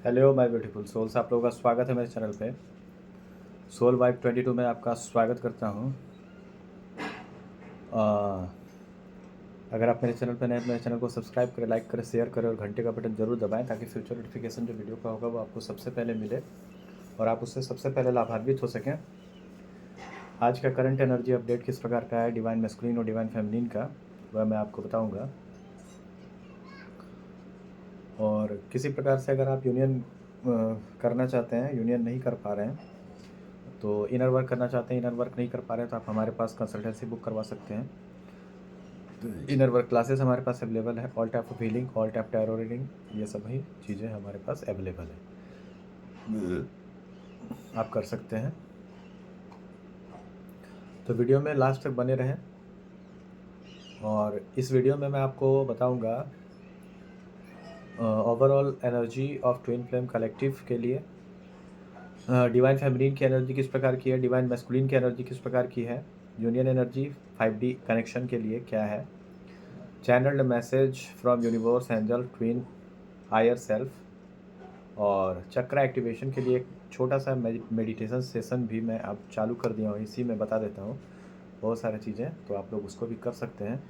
Hello my beautiful souls, आप लोगों का स्वागत है मेरे चैनल पे। सोल वाइब 22 में आपका स्वागत करता हूँ। अगर आप मेरे चैनल पर नए, मेरे चैनल को सब्सक्राइब करें, लाइक करें, शेयर करें और घंटे का बटन ज़रूर दबाएं ताकि फ्यूचर नोटिफिकेशन जो वीडियो का होगा वो आपको सबसे पहले मिले और आप उससे सबसे पहले लाभान्वित हो सकें। आज का करंट एनर्जी अपडेट किस प्रकार का है डिवाइन मैस्कुलिन और डिवाइन फेमिनिन का, वह मैं आपको बताऊँगा। और किसी प्रकार से अगर आप यूनियन करना चाहते हैं, यूनियन नहीं कर पा रहे हैं, तो इनर वर्क करना चाहते हैं, इनर वर्क नहीं कर पा रहे हैं, तो आप हमारे पास कंसल्टेंसी बुक करवा सकते हैं। इनर वर्क क्लासेस हमारे पास अवेलेबल है। All type of healing, all type tarot reading, ये सभी चीज़ें हमारे पास अवेलेबल है, आप कर सकते हैं। तो वीडियो में लास्ट तक बने रहें और इस वीडियो में मैं आपको बताऊंगा overall energy of twin flame collective के लिए डिवाइन फेमिनिन की एनर्जी किस प्रकार की है, डिवाइन मैस्कुलिन की एनर्जी किस प्रकार की है, यूनियन एनर्जी 5D कनेक्शन के लिए क्या है, channelled message from universe angel twin higher self, और चक्रा एक्टिवेशन के लिए एक छोटा सा मेडिटेशन सेशन भी मैं अब चालू कर दिया हूँ, इसी में बता देता हूँ बहुत सारी चीज़ें, तो आप लोग उसको भी कर सकते हैं।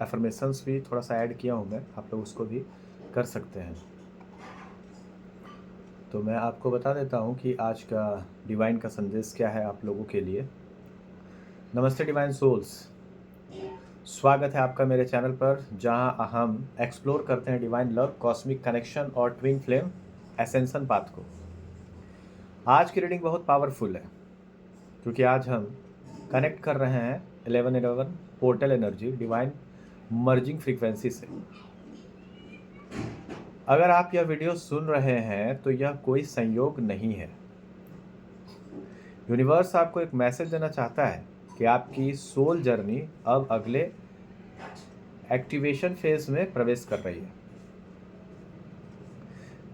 एफर्मेशंस भी थोड़ा सा ऐड किया हूँ मैं, आप लोग उसको भी कर सकते हैं। तो मैं आपको बता देता हूँ कि आज का डिवाइन का संदेश क्या है आप लोगों के लिए। नमस्ते डिवाइन सोल्स, स्वागत है आपका मेरे चैनल पर, जहां हम एक्सप्लोर करते हैं डिवाइन लव, कॉस्मिक कनेक्शन और ट्विन फ्लेम एसेंशन पाथ को। आज की रीडिंग बहुत पावरफुल है क्योंकि आज हम कनेक्ट कर रहे हैं 1111 portal energy divine merging frequency से। अगर आप यह वीडियो सुन रहे हैं तो यह कोई संयोग नहीं है। यूनिवर्स आपको एक मैसेज देना चाहता है कि आपकी सोल जर्नी अब अगले एक्टिवेशन फेज में प्रवेश कर रही है।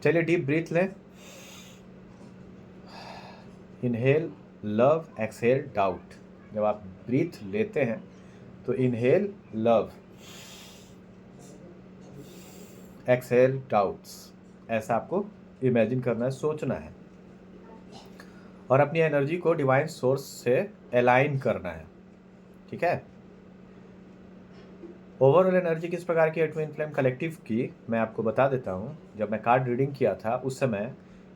चलिए डीप ब्रीथ लें। Inhale love, exhale doubt. जब आप ब्रीथ लेते हैं तो इनहेल लव, एक्सहेल डाउट्स, ऐसा आपको इमेजिन करना है, सोचना है और अपनी एनर्जी को डिवाइन सोर्स से अलाइन करना है। ठीक है। ओवरऑल एनर्जी किस प्रकार की है ट्विन फ्लेम कलेक्टिव की, मैं आपको बता देता हूँ। जब मैं कार्ड रीडिंग किया था उस समय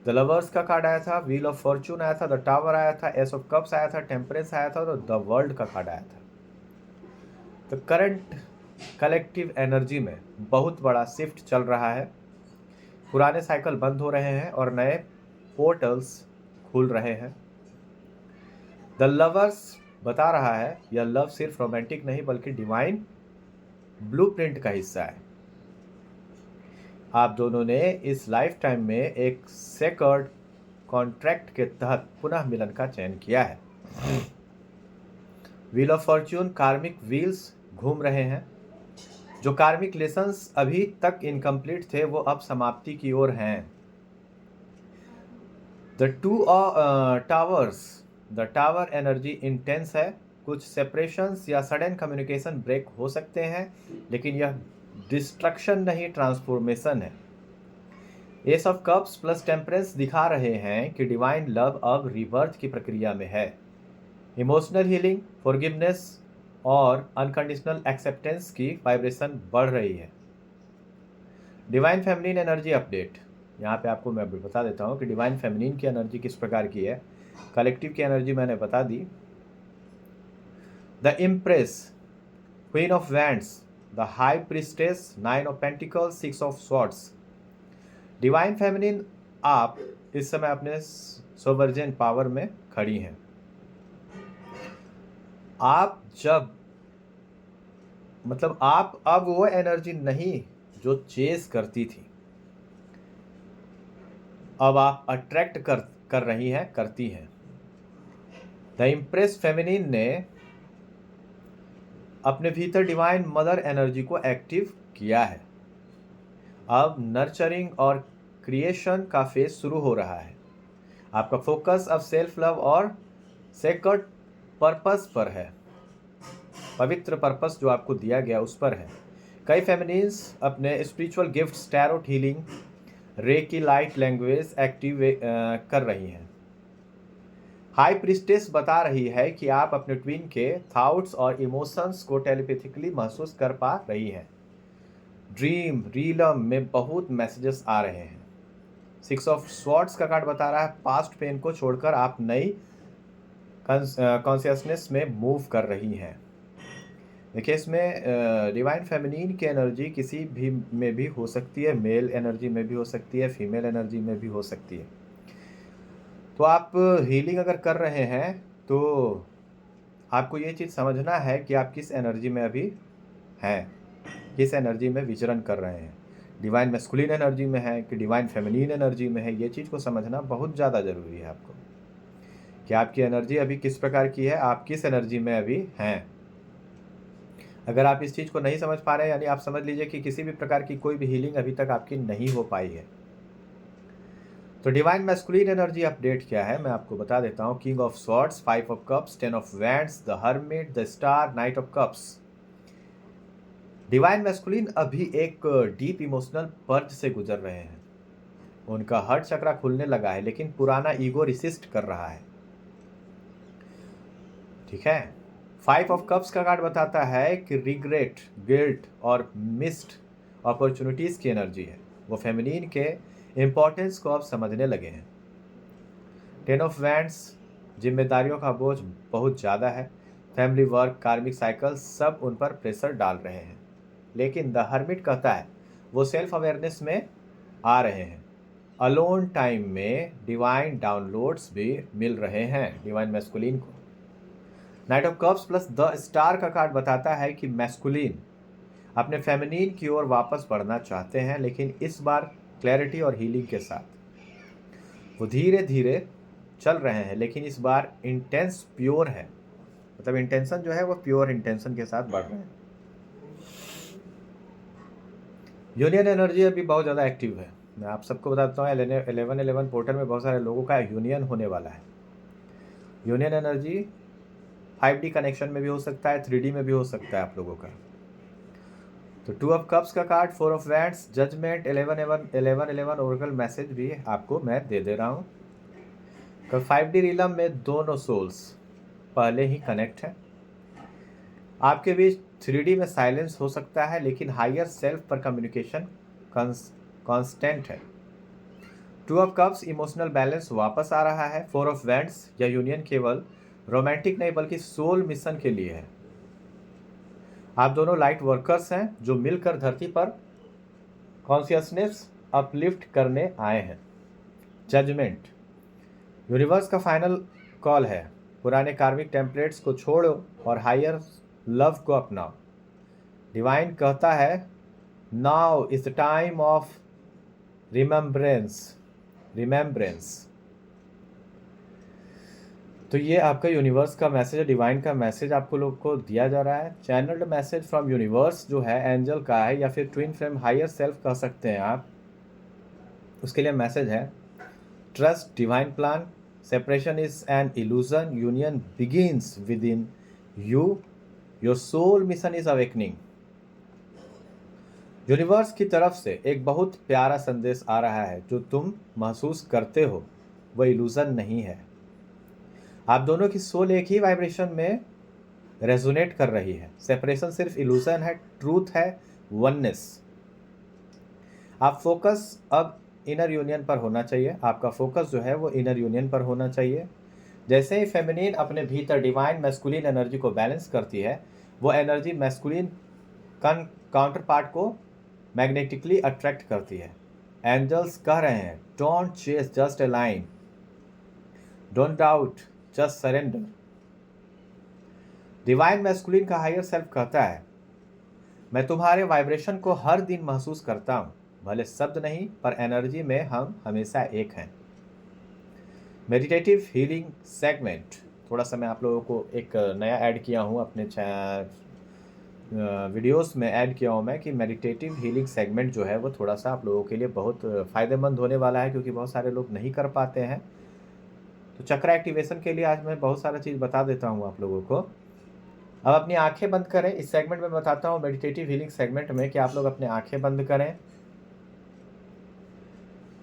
द लवर्स का कार्ड आया था, व्हील ऑफ फॉर्चून आया था, द टावर आया था, एस ऑफ कप्स आया था, टेम्परेंस आया था और द वर्ल्ड का कार्ड आया था। तो करंट कलेक्टिव एनर्जी में बहुत बड़ा शिफ्ट चल रहा है। पुराने साइकिल बंद हो रहे हैं और नए पोर्टल्स खुल रहे हैं। द लवर्स बता रहा है यह लव सिर्फ रोमांटिक नहीं बल्कि डिवाइन ब्लूप्रिंट का हिस्सा है। आप दोनों ने इस लाइफ टाइम में एक सेक्योर्ड कॉन्ट्रैक्ट के तहत पुनः मिलन का चयन किया है। व्हील ऑफ फॉर्च्यून, कार्मिक व्हील्स घूम रहे हैं। जो कार्मिक लेसन्स अभी तक इनकम्प्लीट थे वो अब समाप्ति की ओर हैं। The two towers, the tower energy intense है। कुछ सेपरेशंस या सडन कम्युनिकेशन ब्रेक हो सकते हैं, लेकिन यह डिस्ट्रक्शन नहीं, ट्रांसफॉर्मेशन है। S of cups plus temperance दिखा रहे हैं कि डिवाइन लव अब रिबर्थ की प्रक्रिया में है। इमोशनल हीलिंग, फॉरगिवनेस और अनकंडीशनल एक्सेप्टेंस की वाइब्रेशन बढ़ रही है। डिवाइन फेमिनिन एनर्जी अपडेट, यहाँ पे आपको मैं बता देता हूँ कि डिवाइन फेमिनिन की एनर्जी किस प्रकार की है। कलेक्टिव की एनर्जी मैंने बता दी। The empress, queen of wands, the high priestess, 9 of pentacles, 6 of swords. Divine feminine, आप इस समय अपने सोवर्जिन पावर में खड़ी हैं। आप जब आप अब वो एनर्जी नहीं जो चेस करती थी, अब आप अट्रैक्ट कर रही हैं, करती हैं। द इम्प्रेस फेमिनिन ने अपने भीतर डिवाइन मदर एनर्जी को एक्टिव किया है। अब नर्चरिंग और क्रिएशन का फेज शुरू हो रहा है। आपका फोकस अब सेल्फ लव और सेक्रेड पर्पस पर है, पवित्र पर्पस जो आपको दिया गया उस पर है। कई फेमिनिन्स अपने स्पिरिचुअल गिफ्ट्स, टैरोट हीलिंग, रे की लाइट लैंग्वेज एक्टिव कर रही हैं। हाई प्रिस्टेस बता रही है कि आप अपने ट्विन के थॉट्स और इमोशंस को टेलीपैथिकली महसूस कर पा रही हैं। ड्रीम रीलम में बहुत मैसेजेस आ रहे हैं। 6 ऑफ स्वॉर्ड्स का कार्ड बता रहा है पास्ट पेन को छोड़कर आप नई कॉन्शियसनेस में मूव कर रही हैं। देखिए इसमें डिवाइन फेमिनिन की एनर्जी किसी भी में भी हो सकती है, मेल एनर्जी में भी हो सकती है, फीमेल एनर्जी में भी हो सकती है। तो आप हीलिंग अगर कर रहे हैं तो आपको ये चीज़ समझना है कि आप किस एनर्जी में अभी हैं, किस एनर्जी में विचरण कर रहे हैं, डिवाइन मैस्कुलिन एनर्जी में है कि डिवाइन फेमिनिन एनर्जी में है। ये चीज़ को समझना बहुत ज़्यादा ज़रूरी है आपको कि आपकी एनर्जी अभी किस प्रकार की है, आप किस एनर्जी में अभी हैं। अगर आप इस चीज़ को नहीं समझ पा रहे हैं यानी आप समझ लीजिए कि किसी भी प्रकार की कोई भी हीलिंग अभी तक आपकी नहीं हो पाई है। तो डिवाइन मैस्कुलिन एनर्जी अपडेट क्या है मैं आपको बता देता हूँ। King of swords, 5 of cups, 10 of wands, the hermit, the star, night of cups. Divine masculine अभी एक डीप इमोशनल पर्ज से गुजर रहे हैं। उनका हार्ट चक्रा खुलने लगा है लेकिन पुराना ईगो रिसिस्ट कर रहा है। ठीक है। 5 ऑफ कप्स का कार्ड बताता है कि रिग्रेट, गिल्ट और मिस्ड अपॉर्चुनिटीज की एनर्जी है। वो फेमिनिन के इम्पोर्टेंस को अब समझने लगे हैं। 10 ऑफ वैंड्स, जिम्मेदारियों का बोझ बहुत ज़्यादा है। फैमिली, वर्क, कार्मिक साइकिल सब उन पर प्रेशर डाल रहे हैं। लेकिन द हर्मिट कहता है वो सेल्फ अवेयरनेस में आ रहे हैं। अलोन टाइम में डिवाइन डाउनलोड्स भी मिल रहे हैं डिवाइन मैस्कुलिन को। Night of cups plus the star का कार्ड बताता है कि मैस्कुलिन अपने फेमिनिन की ओर वापस बढ़ना चाहते हैं, लेकिन इस बार क्लैरिटी और हीलिंग के साथ। वो धीरे धीरे चल रहे हैं लेकिन इस बार इंटेंस प्योर है, मतलब इंटेंशन जो है वो प्योर इंटेंशन के साथ बढ़ रहे हैं। यूनियन एनर्जी अभी बहुत ज़्यादा एक्टिव है। मैं आप सबको बताता हूँ 1111 पोर्टल में बहुत सारे लोगों का यूनियन होने वाला है। यूनियन एनर्जी 5D कनेक्शन में भी हो सकता है, 3D में भी हो सकता है आप लोगों का। तो 2 ऑफ कप्स का card, 4 of wands, judgement, 1111 oracle message भी आपको मैं दे दे रहा हूँ। तो 5D रिलम में दोनों सोल्स पहले ही कनेक्ट हैं। आपके बीच 3D में साइलेंस हो सकता है लेकिन हायर सेल्फ पर कम्युनिकेशन कांस्टेंट है। 2 ऑफ कप्स, इमोशनल बैलेंस वापस आ रहा है। 4 ऑफ वैंड्स, यह यूनियन केवल रोमांटिक नहीं बल्कि सोल मिशन के लिए है। आप दोनों लाइट वर्कर्स हैं जो मिलकर धरती पर कॉन्शियसनेस अपलिफ्ट करने आए हैं। जजमेंट, यूनिवर्स का फाइनल कॉल है। पुराने कार्मिक टेम्पलेट्स को छोड़ो और हायर लव को अपनाओ। डिवाइन कहता है now is the time of remembrance. तो ये आपका यूनिवर्स का मैसेज है, डिवाइन का मैसेज आपको लोग को दिया जा रहा है। चैनल्ड मैसेज फ्रॉम यूनिवर्स जो है एंजल का है या फिर ट्विन फ्लेम हायर सेल्फ कह सकते हैं आप। उसके लिए मैसेज है trust divine plan, separation is an illusion, union begins within you, your soul mission is awakening. Universe की तरफ से एक बहुत प्यारा संदेश आ रहा है। जो तुम महसूस करते हो वह इल्यूजन नहीं है। आप दोनों की सोल एक ही वाइब्रेशन में रेजोनेट कर रही है। सेपरेशन सिर्फ इल्यूजन है, ट्रूथ है वननेस। आप फोकस अब इनर यूनियन पर होना चाहिए। आपका फोकस जो है वो इनर यूनियन पर होना चाहिए। जैसे ही फेमिनिन अपने भीतर डिवाइन मैस्कुलिन एनर्जी को बैलेंस करती है, वो एनर्जी मैस्कुलिन काउंटर पार्ट को मैग्नेटिकली अट्रैक्ट करती है। एंजल्स कह रहे हैं don't chase, just align, don't doubt, just surrender. Divine masculine का हायर सेल्फ कहता है मैं तुम्हारे वाइब्रेशन को हर दिन महसूस करता हूँ, भले शब्द नहीं पर एनर्जी में हम हमेशा एक हैं। मेडिटेटिव हीलिंग सेगमेंट, थोड़ा सा मैं आप लोगों को एक नया ऐड किया हूँ अपने वीडियोस में ऐड किया हूँ मैं कि मेडिटेटिव हीलिंग सेगमेंट जो है वो थोड़ा सा आप लोगों के लिए बहुत फ़ायदेमंद होने वाला है, क्योंकि बहुत सारे लोग नहीं कर पाते हैं। तो चक्र एक्टिवेशन के लिए आज मैं बहुत सारा चीज़ बता देता हूँ आप लोगों को। अब अपनी आंखें बंद करें। इस सेगमेंट में बताता हूँ मेडिटेटिव हीलिंग सेगमेंट में कि आप लोग अपने आंखें बंद करें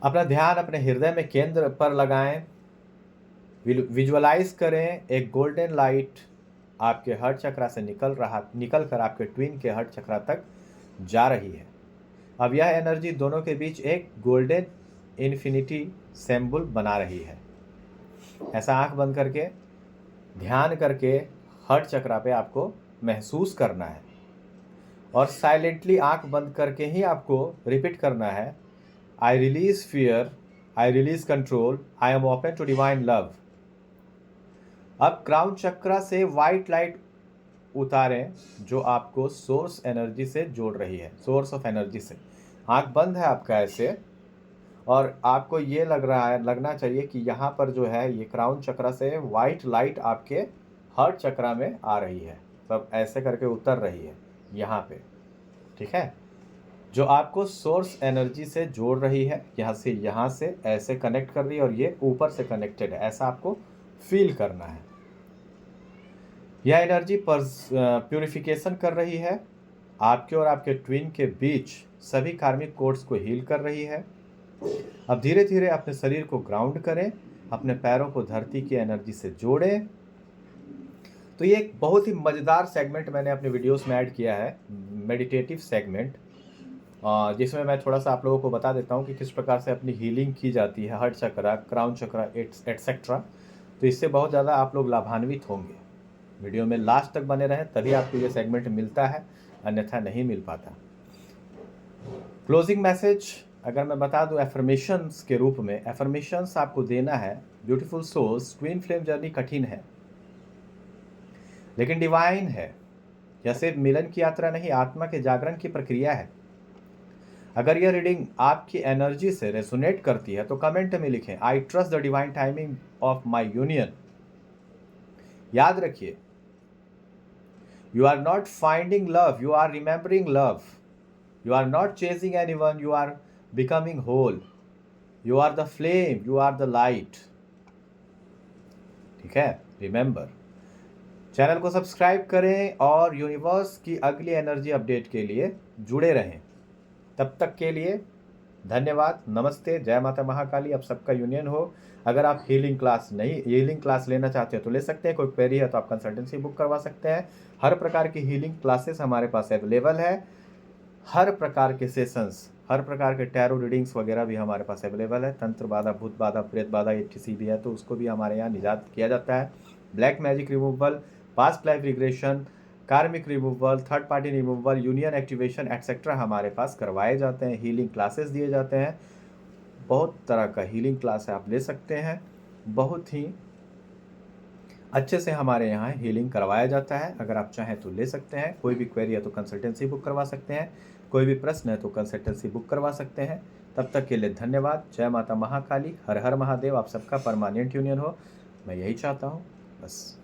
अपना ध्यान अपने हृदय में केंद्र पर लगाएं। विजुअलाइज करें एक गोल्डन लाइट आपके हार्ट चक्रा से निकल कर आपके ट्विन के हार्ट चक्रा तक जा रही है। अब यह एनर्जी दोनों के बीच एक गोल्डन इन्फिनिटी सिंबल बना रही है। ऐसा आंख बंद करके ध्यान करके हार्ट चक्रा पे आपको महसूस करना है और साइलेंटली आंख बंद करके ही आपको रिपीट करना है, I release fear, I release control, I am open to divine love. अब क्राउन चक्रा से वाइट लाइट उतारें जो आपको सोर्स एनर्जी से जोड़ रही है, सोर्स ऑफ एनर्जी से। आंख बंद है आपका ऐसे और आपको ये लगना चाहिए कि यहाँ पर जो है ये क्राउन चक्रा से वाइट लाइट आपके हार्ट चक्रा में आ रही है, सब ऐसे करके उतर रही है यहाँ पे, ठीक है, जो आपको सोर्स एनर्जी से जोड़ रही है। यहाँ से ऐसे कनेक्ट कर रही है और ये ऊपर से कनेक्टेड है, ऐसा आपको फील करना है। यह एनर्जी प्यूरिफिकेशन कर रही है, आपके और आपके ट्विन के बीच सभी कार्मिक कोड्स को हील कर रही है। अब धीरे धीरे अपने शरीर को ग्राउंड करें, अपने पैरों को धरती की एनर्जी से जोड़ें। तो ये एक बहुत ही मज़ेदार सेगमेंट मैंने अपने वीडियोस में ऐड किया है, मेडिटेटिव सेगमेंट, जिसमें मैं थोड़ा सा आप लोगों को बता देता हूँ कि किस प्रकार से अपनी हीलिंग की जाती है, हार्ट चक्रा, क्राउन चक्रा एटसेट्रा। तो इससे बहुत ज़्यादा आप लोग लाभान्वित होंगे। वीडियो में लास्ट तक बने रहें तभी आपको ये सेगमेंट मिलता है, अन्यथा नहीं मिल पाता। क्लोजिंग मैसेज अगर मैं बता दूं एफर्मेशंस के रूप में, एफर्मेशंस आपको देना है, beautiful souls, twin flame journey कठिन है लेकिन डिवाइन है। यह सिर्फ मिलन की यात्रा नहीं, आत्मा के जागरण की प्रक्रिया है। अगर यह रीडिंग आपकी एनर्जी से रेसोनेट करती है तो कमेंट में लिखें, I trust the divine timing of my union. याद रखिए, you are not finding love, you are remembering love. You are not chasing anyone, you are becoming whole. You are the flame, you are the light. ठीक है, remember. Channel को subscribe करें और universe की अगली energy update के लिए जुड़े रहें। तब तक के लिए धन्यवाद, नमस्ते, जय माता महाकाली। अब सबका यूनियन हो। अगर आप हीलिंग क्लास लेना चाहते हैं तो ले सकते हैं, कोई क्वेरी है तो आप कंसल्टेंसी बुक करवा सकते हैं। हर प्रकार की हीलिंग क्लासेस हमारे पास अवेलेबल है, हर प्रकार के सेशंस, हर प्रकार के टैरो रीडिंग्स वगैरह भी हमारे पास अवेलेबल है। तंत्र बाधा, भूत बाधा, प्रेत बाधा, किसी भी है तो उसको भी हमारे यहाँ निजात किया जाता है। Black magic removal, past life regression, karmic removal, third party removal, union activation etcetera हमारे पास करवाए जाते हैं। हीलिंग क्लासेस दिए जाते हैं, बहुत तरह का हीलिंग क्लास है, आप ले सकते हैं। बहुत ही अच्छे से हमारे यहाँ हीलिंग करवाया जाता है। अगर आप चाहें तो ले सकते हैं। कोई भी क्वेरी है तो कंसल्टेंसी बुक करवा सकते हैं, कोई भी प्रश्न है तो कंसल्टेंसी बुक करवा सकते हैं। तब तक के लिए धन्यवाद। जय माता महाकाली, हर हर महादेव। आप सबका परमानेंट यूनियन हो, मैं यही चाहता हूँ बस।